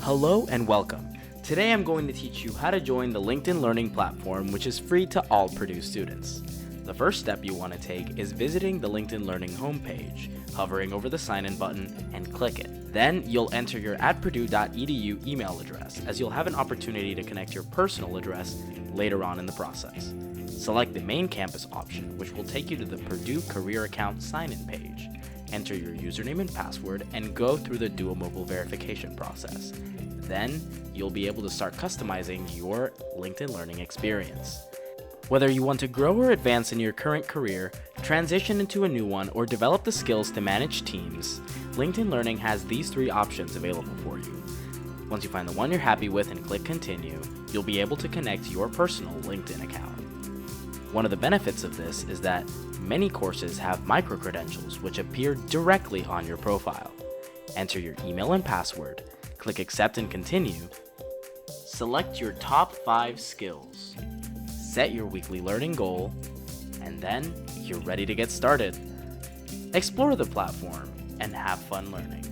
Hello and welcome. Today I'm going to teach you how to join the LinkedIn Learning platform, which is free to all Purdue students. The first step you want to take is visiting the LinkedIn Learning homepage, hovering over the sign in button, and click it. Then you'll enter your @purdue.edu email address, as you'll have an opportunity to connect your personal address later on in the process. Select the main campus option, which will take you to the Purdue Career Account sign-in page. Enter your username and password and go through the Duo Mobile verification process. Then you'll be able to start customizing your LinkedIn Learning experience. Whether you want to grow or advance in your current career, transition into a new one, or develop the skills to manage teams, LinkedIn Learning has these three options available for you. Once you find the one you're happy with and click continue, you'll be able to connect your personal LinkedIn account. One of the benefits of this is that many courses have micro-credentials which appear directly on your profile. Enter your email and password, click accept and continue, select your top 5 skills, set your weekly learning goal, and then you're ready to get started. Explore the platform and have fun learning.